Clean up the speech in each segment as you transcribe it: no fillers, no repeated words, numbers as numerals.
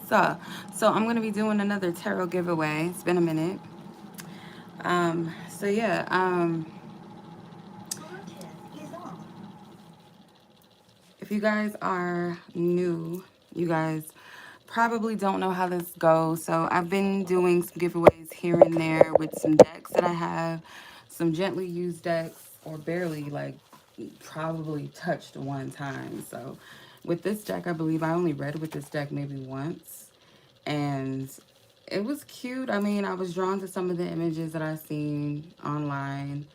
So I'm gonna be doing another tarot giveaway. It's been a minute. So yeah, if you guys are new, you guys probably don't know how this goes. So I've been doing some giveaways here and there with some decks that I have, some gently used decks, or barely, like, probably touched one time. So with this deck, I believe I only read with this deck maybe once, and it was cute. I mean, I was drawn to some of the images that I seen online,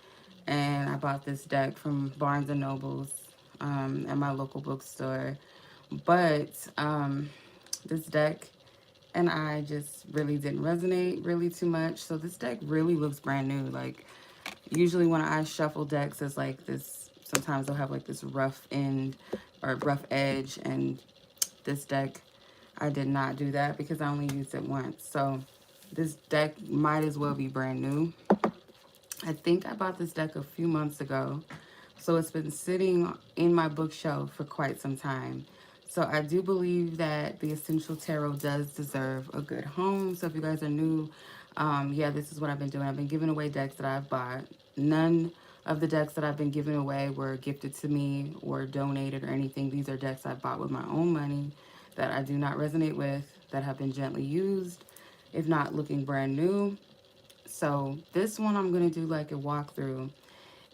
and I bought this deck from Barnes and Nobles, at my local bookstore. But this deck and I just really didn't resonate really too much. So this deck really looks brand new. Like, usually when I shuffle decks, it's like this. Sometimes they'll have like this rough end or rough edge, and this deck, I did not do that because I only used it once. So this deck might as well be brand new. I think I bought this deck a few months ago. So it's been sitting in my bookshelf for quite some time. So I do believe that the Essential Tarot does deserve a good home. So if you guys are new, yeah, this is what I've been doing. I've been giving away decks that I've bought. None of the decks that I've been giving away were gifted to me or donated or anything. These are decks I bought with my own money that I do not resonate with, that have been gently used, if not looking brand new. So this one I'm going to do like a walkthrough,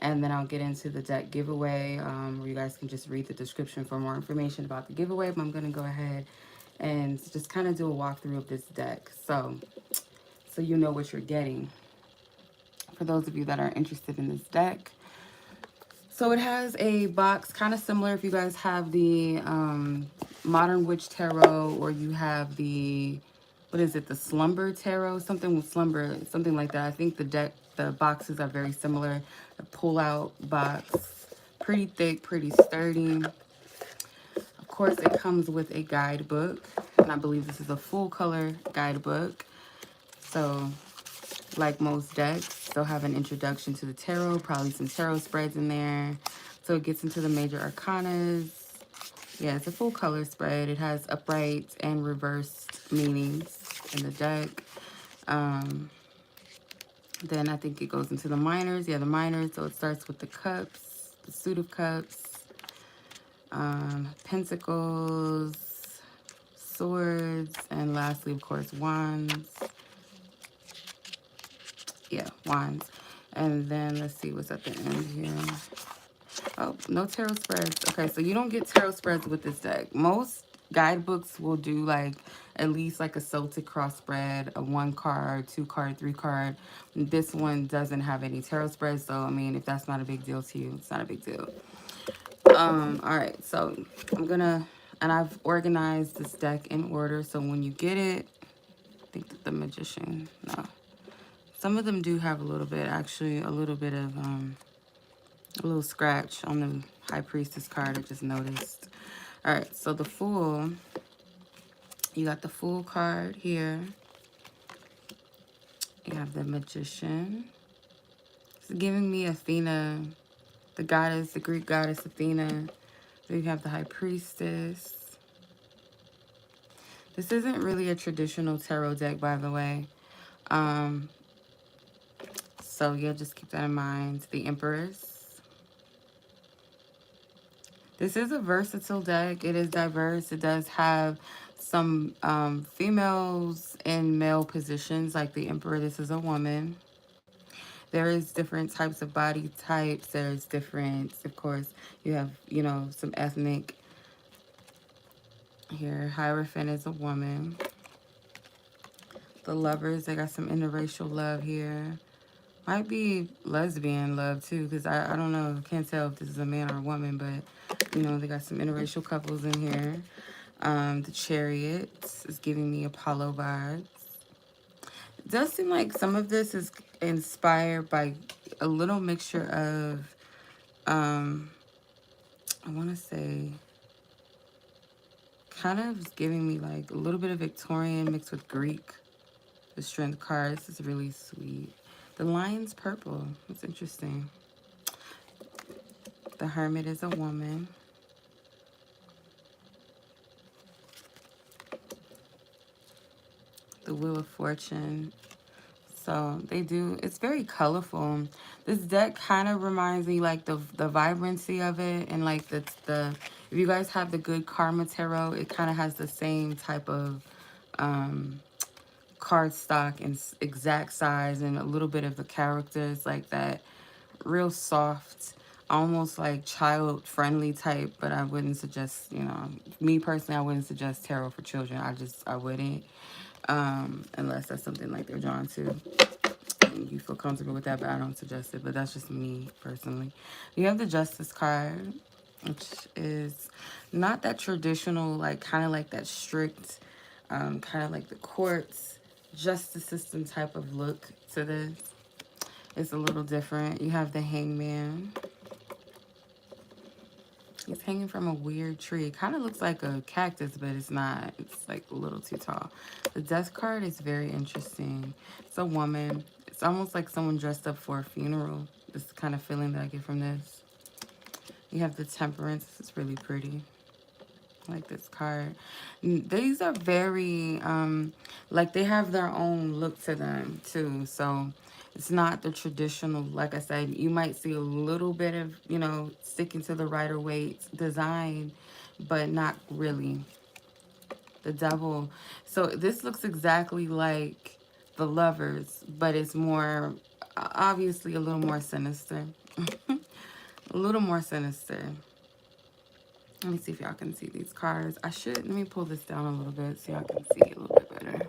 and then I'll get into the deck giveaway, where you guys can just read the description for more information about the giveaway. But I'm going to go ahead and just kind of do a walkthrough of this deck. So you know what you're getting. For those of you that are interested in this deck. So it has a box kind of similar if you guys have the Modern Witch Tarot, or you have the, what is it, the Slumber Tarot, something with slumber, something like that. I think the boxes are very similar. A pull-out box, pretty thick, pretty sturdy. Of course, it comes with a guidebook, and I believe this is a full color guidebook. So like most decks, they'll have an introduction to the tarot, probably some tarot spreads in there. So it gets into the major arcanas. Yeah, it's a full color spread. It has upright and reversed meanings in the deck. Then I think it goes into the minors. Yeah, the minors. So it starts with the cups, the suit of cups, pentacles, swords, and lastly, of course, wands. Yeah, wands. And then let's see what's at the end here. Oh, no tarot spreads. Okay, so you don't get tarot spreads with this deck. Most guidebooks will do like at least like a Celtic cross spread, a 1 card, 2 card, 3 card. This one doesn't have any tarot spreads, so I mean, if that's not a big deal to you, it's not a big deal. All right, so and I've organized this deck in order, so when you get it, I think that the Magician, no. Some of them do have a little bit, actually, a little bit of, a little scratch on the High Priestess card, I just noticed. All right, so the Fool, you got the Fool card here. You have the Magician. It's giving me Athena, the goddess, the Greek goddess Athena. Then you have the High Priestess. This isn't really a traditional tarot deck, by the way. So yeah, just keep that in mind. The Empress. This is a versatile deck. It is diverse. It does have some females in male positions, like the Emperor. This is a woman. There is different types of body types. There's different, of course, you have, you know, some ethnic here. Hierophant is a woman. The Lovers, they got some interracial love here. Might be lesbian love too, because I don't know. I can't tell if this is a man or a woman, but you know, they got some interracial couples in here. The Chariot is giving me Apollo vibes. It does seem like some of this is inspired by a little mixture of, I want to say, kind of giving me like a little bit of Victorian mixed with Greek. The Strength card, this is really sweet. The Lion's purple, that's interesting. The Hermit is a woman. the Wheel of Fortune. So they do, it's very colorful. This deck kind of reminds me like the vibrancy of it, and like the if you guys have the Good Karma Tarot, it kind of has the same type of card stock and exact size, and a little bit of the characters like that, real soft, almost like child friendly type. But I wouldn't suggest, you know, me personally, I wouldn't suggest tarot for children. I wouldn't, unless that's something like they're drawn to and you feel comfortable with that, but I don't suggest it. But that's just me personally. You have the Justice card, which is not that traditional, like kind of like that strict, kind of like the courts, justice system type of look to this. It's a little different. You have the Hangman. He's hanging from a weird tree. It kind of looks like a cactus, but it's not. It's like a little too tall. The Death card is very interesting. It's a woman. It's almost like someone dressed up for a funeral. This is the kind of feeling that I get from this. You have the Temperance. This is really pretty. I like this card. These are very, like they have their own look to them too. So it's not the traditional, like I said, you might see a little bit of, you know, sticking to the Rider-Waite design, but not really. The Devil. So this looks exactly like the Lovers, but it's more, obviously a little more sinister. A little more sinister. Let me see if y'all can see these cards. Let me pull this down a little bit so y'all can see a little bit better.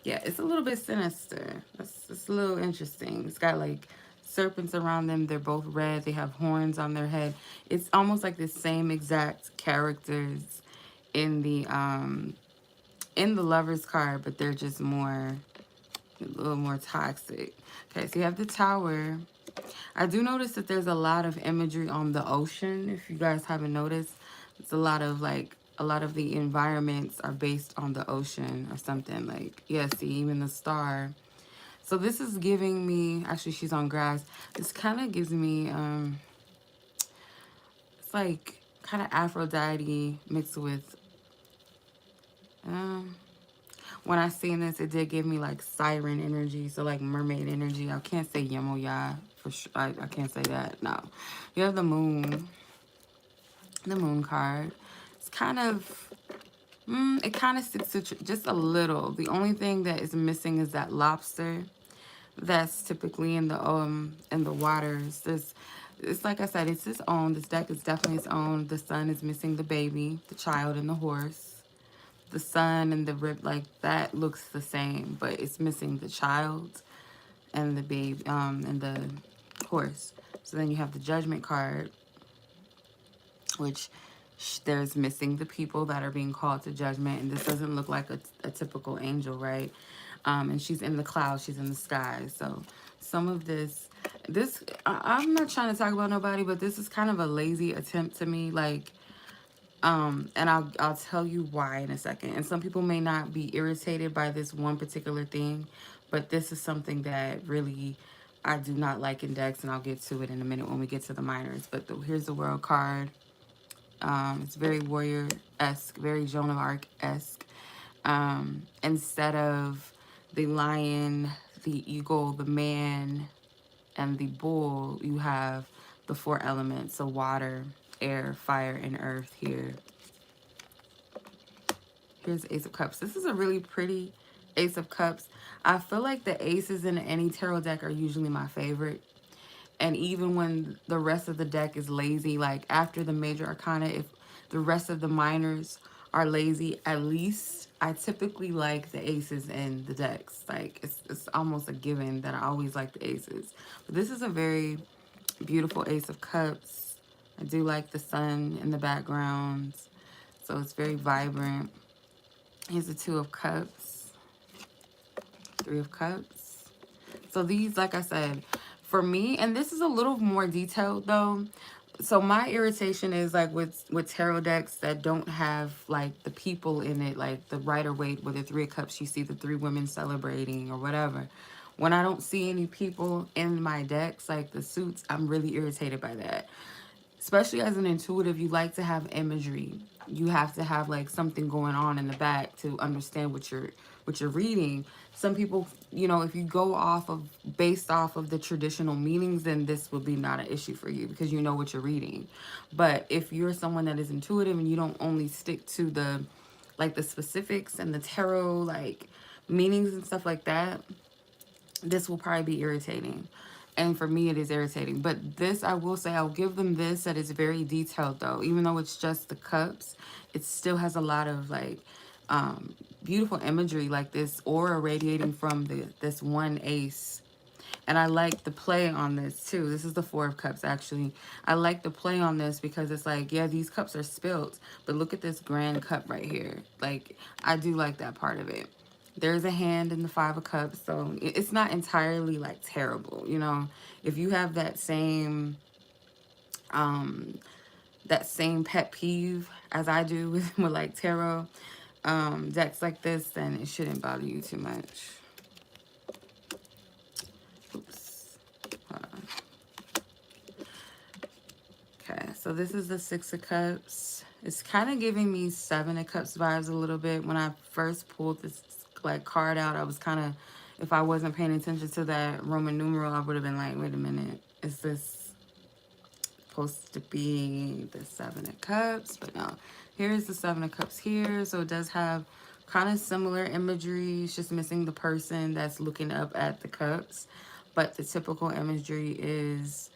Yeah, it's a little bit sinister. It's a little interesting. It's got like serpents around them. They're both red. They have horns on their head. It's almost like the same exact characters in the Lovers card, but they're just more, a little more toxic. Okay, so you have the Tower. I do notice that there's a lot of imagery on the ocean. If you guys haven't noticed, it's a lot of the environments are based on the ocean or something. Like, yeah, see, even the star. So this is giving me, actually she's on grass. This kind of gives me, it's like kind of Aphrodite mixed with, when I seen this, it did give me like siren energy, so like mermaid energy. I can't say Yemoya for sure. I can't say that. No. You have the Moon. The Moon card. It's kind of, it kind of sticks to just a little. The only thing that is missing is that lobster. That's typically in the waters. It's like I said, it's its own. This deck is definitely its own. The Sun is missing the baby, the child, and the horse. The sun and the rib, like that looks the same, but it's missing the child and the baby, and the horse. So then you have the Judgment card, which there's missing the people that are being called to judgment, and this doesn't look like a typical angel, right? And she's in the clouds, she's in the sky. So some of I'm not trying to talk about nobody, but this is kind of a lazy attempt to me, like. And I'll tell you why in a second. And some people may not be irritated by this one particular thing, but this is something that really I do not like in decks, and I'll get to it in a minute when we get to the minors. But here's the World card. It's very warrior-esque, very Joan of Arc-esque. Instead of the lion, the eagle, the man, and the bull, you have the 4 elements, so water, air, fire, and earth here. Here's Ace of Cups. This is a really pretty Ace of Cups. I feel like the aces in any tarot deck are usually my favorite. And even when the rest of the deck is lazy, like after the major arcana, if the rest of the minors are lazy, at least I typically like the aces in the decks. Like it's almost a given that I always like the aces. But this is a very beautiful Ace of Cups. I do like the sun in the background, so it's very vibrant. Here's the 2 of Cups, 3 of Cups. So these, like I said, for me, and this is a little more detailed though. So my irritation is like with tarot decks that don't have like the people in it, like the Rider-Waite with the 3 of Cups, you see the 3 women celebrating or whatever. When I don't see any people in my decks, like the suits, I'm really irritated by that. Especially as an intuitive, you like to have imagery. you have to have like something going on in the back to understand what you're reading. Some people, you know, if you go off of based off of the traditional meanings, then this will be not an issue for you because you know what you're reading. But if you're someone that is intuitive and you don't only stick to the like the specifics and the tarot like meanings and stuff like that, this will probably be irritating. And for me, it is irritating. But this, I will say, I'll give them this, that is very detailed, though. Even though it's just the cups, it still has a lot of, like, beautiful imagery, like this aura radiating from this one ace. And I like the play on this, too. This is the Four of Cups, actually. I like the play on this because it's like, yeah, these cups are spilt. But look at this grand cup right here. Like, I do like that part of it. There's a hand in the Five of Cups, so it's not entirely like terrible, you know. If you have um that same pet peeve as I do with like tarot decks like this, then it shouldn't bother you too much. Oops. Hold on. Okay, so this is the Six of Cups. It's kind of giving me Seven of Cups vibes a little bit. When I first pulled this like card out, I was kind of, if I wasn't paying attention to that Roman numeral, I would have been like, wait a minute, is this supposed to be the Seven of Cups? But no, here's the Seven of Cups here. So it does have kind of similar imagery. It's just missing the person that's looking up at the cups. But the typical imagery is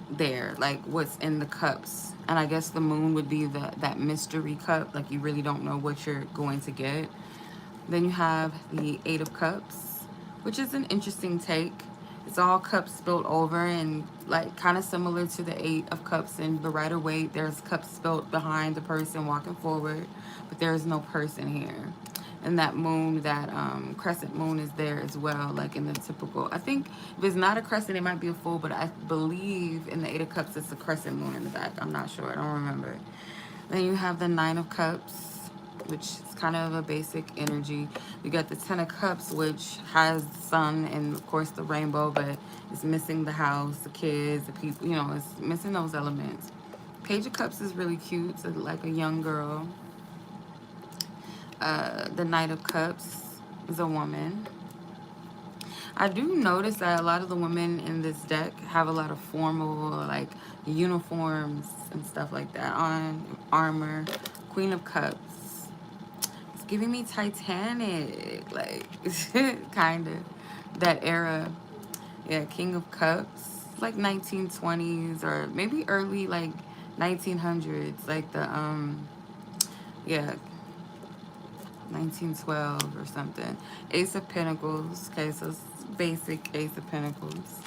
there, like what's in the cups. And I guess the moon would be that mystery cup, like you really don't know what you're going to get. Then you have the Eight of Cups, which is an interesting take. It's all cups spilled over and like kind of similar to the Eight of Cups in the Rider-Waite. There's cups spilled behind the person walking forward, but there is no person here. And that moon, that crescent moon is there as well, like in the typical. I think if it's not a crescent, it might be a full, but I believe in the Eight of Cups, it's a crescent moon in the back. I'm not sure. I don't remember. Then you have the Nine of Cups, which is kind of a basic energy. You got the Ten of Cups, which has the sun and, of course, the rainbow, but it's missing the house, the kids, the people, you know, it's missing those elements. Page of Cups is really cute. It's like a young girl. The Knight of Cups is a woman. I do notice that a lot of the women in this deck have a lot of formal, like, uniforms and stuff like that on, armor. Queen of Cups. It's giving me Titanic, like, kind of, that era. Yeah, King of Cups, like 1920s or maybe early, like, 1900s, like the, yeah, 1912 or something. Ace of Pentacles. Okay, so it's basic Ace of Pentacles.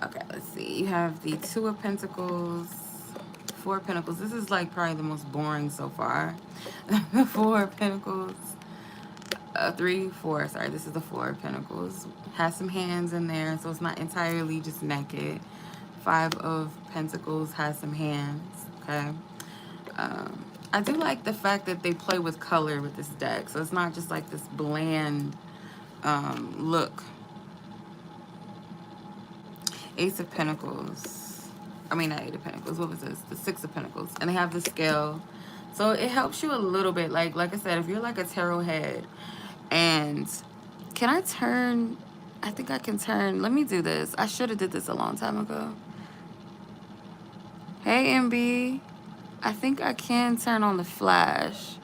Okay, let's see. You have the Two of Pentacles, Four of Pentacles. This is like probably the most boring so far. The Four of Pentacles. Three, four. Sorry, this is the Four of Pentacles. Has some hands in there, so it's not entirely just naked. Five of Pentacles has some hands. Okay. I do like the fact that they play with color with this deck. So it's not just like this bland look. Ace of Pentacles. I mean, not Eight of Pentacles. What was this? The Six of Pentacles. And they have the scale. So it helps you a little bit. Like I said, if you're like a tarot head and can I turn? I think I can turn. Let me do this. I should have did this a long time ago. Hey, MB. I think I can turn on the flash.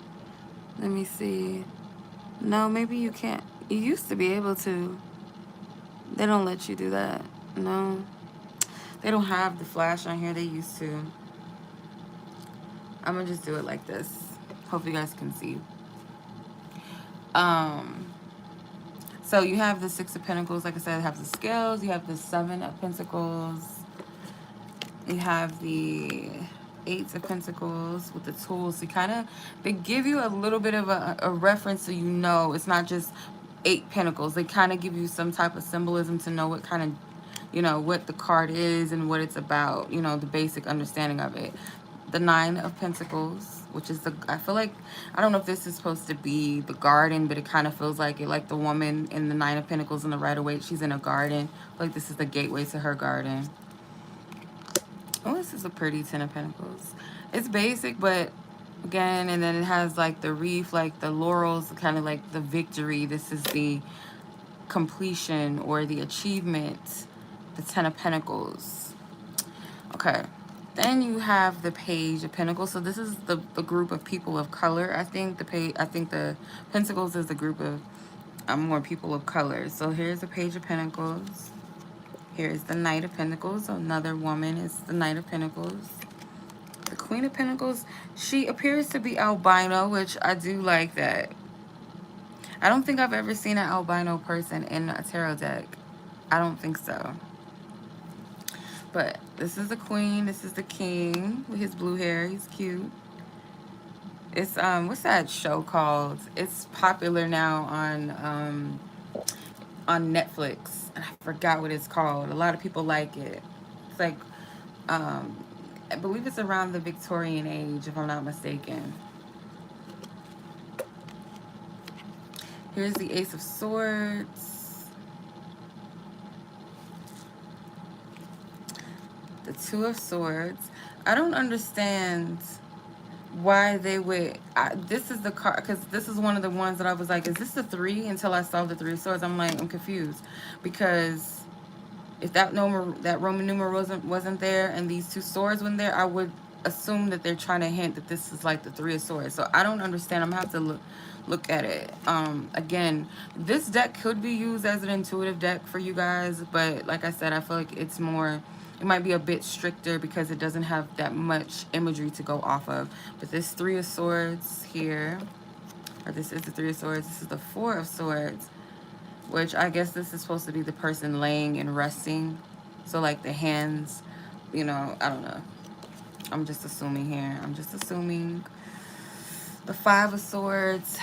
Let me see. No, maybe you can't. You used to be able to. They don't let you do that. No. They don't have the flash on here. They used to. I'm going to just do it like this. Hope you guys can see. So you have the Six of Pentacles. Like I said, you have the scales. You have the Seven of Pentacles. You have the Eight of Pentacles with the tools. So they give you a little bit of a reference so you know it's not just Eight Pentacles. They kind of give you some type of symbolism to know what kind of, you know, what the card is and what it's about, you know, the basic understanding of it. the Nine of Pentacles, which is the, I feel like, I don't know if this is supposed to be the garden, but it kind of feels like it, like the woman in the Nine of Pentacles in the Rider-Waite, she's in a garden. I feel like this is the gateway to her garden. Oh, this is a pretty Ten of Pentacles. It's basic, but again, and then it has like the wreath, like the laurels, kind of like the victory. This is the completion or the achievement, the Ten of Pentacles. Okay. Then you have the Page of Pentacles. So this is the group of people of color. I think the Pentacles is the group of more people of color. So here's the Page of Pentacles. Here's the Knight of Pentacles. Another woman is the Knight of Pentacles. The Queen of Pentacles, she appears to be albino, which I do like that. I don't think I've ever seen an albino person in a tarot deck. I don't think so. But this is the Queen. This is the King with his blue hair. He's cute. It's what's that show called? It's popular now on Netflix. I forgot what it's called. A lot of people like it. It's like I believe it's around the Victorian age, if I'm not mistaken. Here's the Ace of Swords. The Two of Swords. I don't understand why they would... this is the card, because this is one of the ones that I was like, is this the three? Until I saw the Three of Swords, I'm like, I'm confused. Because if that Roman numeral wasn't there and these two swords weren't there, I would assume that they're trying to hint that this is like the Three of Swords. So I don't understand. I'm gonna have to look at it. Again, this deck could be used as an intuitive deck for you guys, but like I said, I feel like it's more, it might be a bit stricter because it doesn't have that much imagery to go off of. But this Three of Swords here, or this is the Three of Swords, this is the Four of Swords, which I guess this is supposed to be the person laying and resting. So like the hands, you know, I don't know. I'm just assuming here. I'm just assuming. The Five of Swords.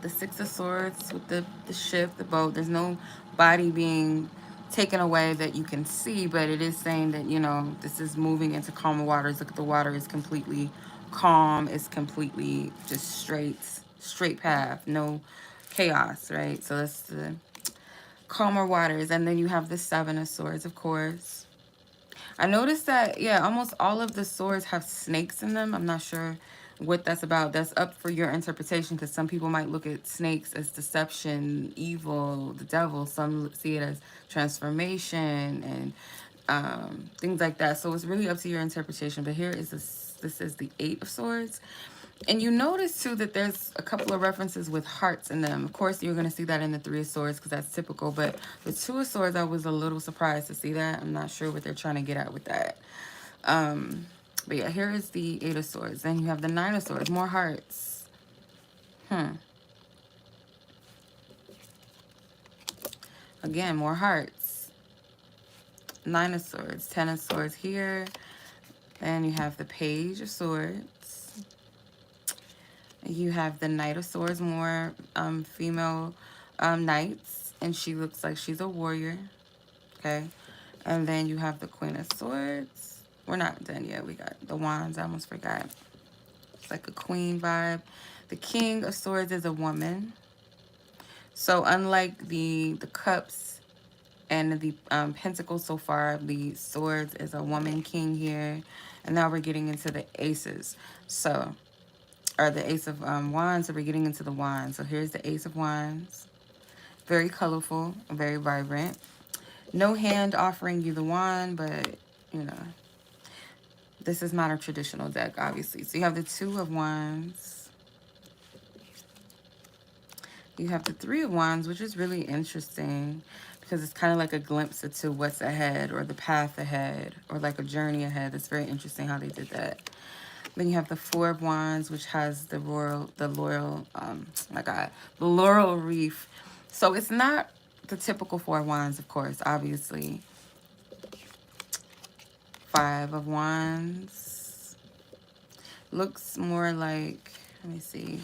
The Six of Swords with the ship, the boat. There's no body being taken away that you can see, but it is saying that, you know, this is moving into calmer waters. Look at the water is completely calm. It's completely just straight path. No chaos, right? So that's the calmer waters. And then you have the Seven of Swords, of course. I noticed that, yeah, almost all of the swords have snakes in them. I'm not sure what that's about. That's up for your interpretation, because some people might look at snakes as deception, evil, the devil. Some see it as transformation and things like that. So it's really up to your interpretation. But here is this is the Eight of Swords. And you notice, too, that there's a couple of references with hearts in them. Of course, you're going to see that in the Three of Swords because that's typical. But the Two of Swords, I was a little surprised to see that. I'm not sure what they're trying to get at with that. But yeah, here is the Eight of Swords. Then you have the Nine of Swords, more hearts. Again, more hearts. Nine of Swords, Ten of Swords here. Then you have the Page of Swords. You have the Knight of Swords, more female knights, and she looks like she's a warrior, okay? And then you have the Queen of Swords. We're not done yet. We got the Wands. I almost forgot. It's like a queen vibe. The King of Swords is a woman. So unlike the Cups and the Pentacles so far, the Swords is a woman king here. And now we're getting into the Aces. So... or the Ace of Wands, so we're getting into the Wands. So here's the Ace of Wands. Very colorful, very vibrant. No hand offering you the wand, but, you know, this is not a traditional deck, obviously. So you have the Two of Wands. You have the Three of Wands, which is really interesting because it's kind of like a glimpse into what's ahead or the path ahead or like a journey ahead. It's very interesting how they did that. Then you have the Four of Wands, which has the laurel wreath. So it's not the typical Four of Wands, of course, obviously. Five of Wands. Looks more like, let me see.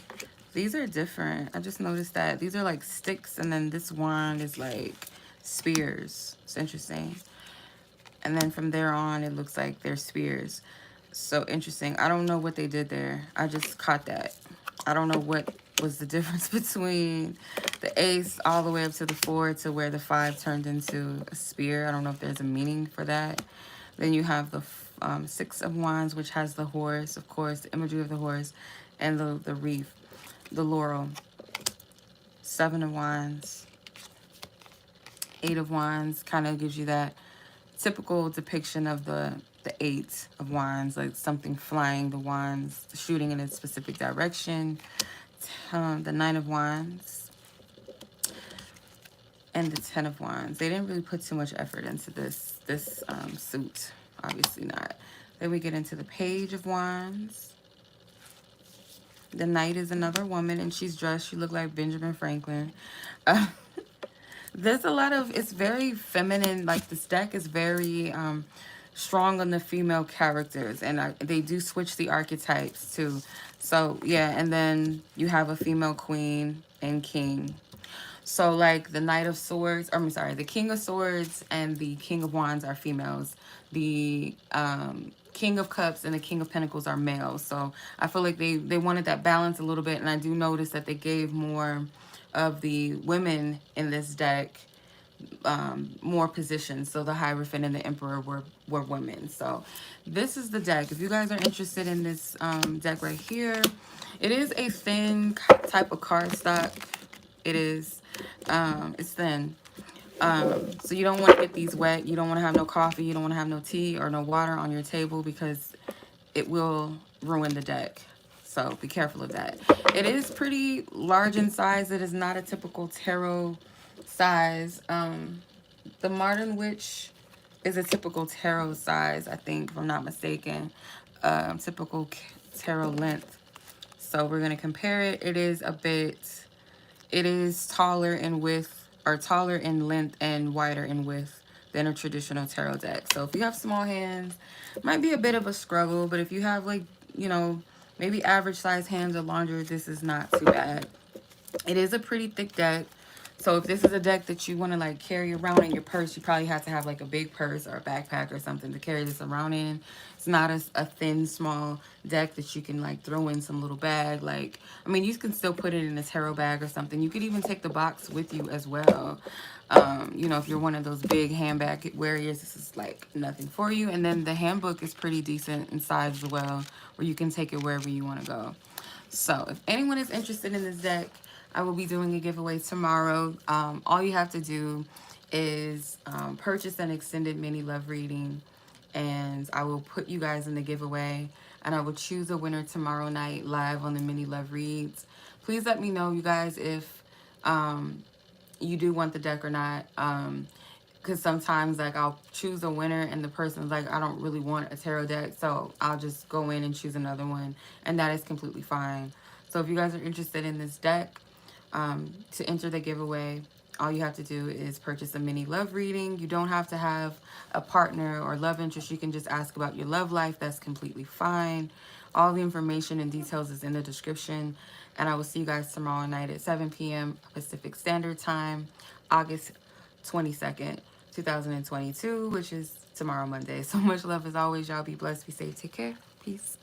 These are different. I just noticed that. These are like sticks, and then this wand is like spears. It's interesting. And then from there on, it looks like they're spears. So interesting. I don't know what they did there. I just caught that. I don't know what was the difference between the ace all the way up to the 4 to where the 5 turned into a spear. I don't know if there's a meaning for that. Then you have the 6 of wands, which has the horse, of course, the imagery of the horse, and the wreath, the laurel. 7 of wands, 8 of wands kind of gives you that typical depiction of the 8 of wands, like something flying, the wands shooting in a specific direction. The 9 of wands and the 10 of wands. They didn't really put too much effort into this suit, obviously not. Then we get into the page of wands. The knight is another woman, and she's dressed, she looked like Benjamin Franklin. There's a lot of, it's very feminine, like this deck is very strong on the female characters, and they do switch the archetypes too. So yeah, and then you have a female queen and king. So like the Knight of Swords, or I'm sorry, the King of Swords and the King of Wands are females. The King of Cups and the King of Pentacles are males. So I feel like they wanted that balance a little bit, and I do notice that they gave more of the women in this deck more positions. So the Hierophant and the Emperor were women. So this is the deck. If you guys are interested in this deck right here, it is a thin type of cardstock. It is. It's thin. So you don't want to get these wet. You don't want to have no coffee. You don't want to have no tea or no water on your table because it will ruin the deck. So be careful of that. It is pretty large in size. It is not a typical tarot size. The Modern Witch is a typical tarot size, I think, if I'm not mistaken. Typical tarot length. So we're going to compare it. It is a bit, it is taller in width, or taller in length and wider in width than a traditional tarot deck. So if you have small hands, it might be a bit of a struggle, but if you have, like, you know, maybe average size hands or larger, this is not too bad. It is a pretty thick deck. So if this is a deck that you want to like carry around in your purse, you probably have to have like a big purse or a backpack or something to carry this around in. It's not a thin, small deck that you can like throw in some little bag. Like, I mean, you can still put it in a tarot bag or something. You could even take the box with you as well. You know, if you're one of those big handbag warriors, this is like nothing for you. And then the handbook is pretty decent in size as well, where you can take it wherever you want to go. So if anyone is interested in this deck, I will be doing a giveaway tomorrow. All you have to do is purchase an extended mini love reading, and I will put you guys in the giveaway, and I will choose a winner tomorrow night live on the mini love reads. Please let me know, you guys, if you do want the deck or not. Because sometimes, like, I'll choose a winner and the person's like, I don't really want a tarot deck, so I'll just go in and choose another one, and that is completely fine. So if you guys are interested in this deck, to enter the giveaway, all you have to do is purchase a mini love reading. You don't have to have a partner or love interest. You can just ask about your love life. That's completely fine. All the information and details is in the description. And I will see you guys tomorrow night at 7 p.m. Pacific Standard Time, August 22nd, 2022, which is tomorrow, Monday. So much love as always. Y'all be blessed. Be safe. Take care. Peace.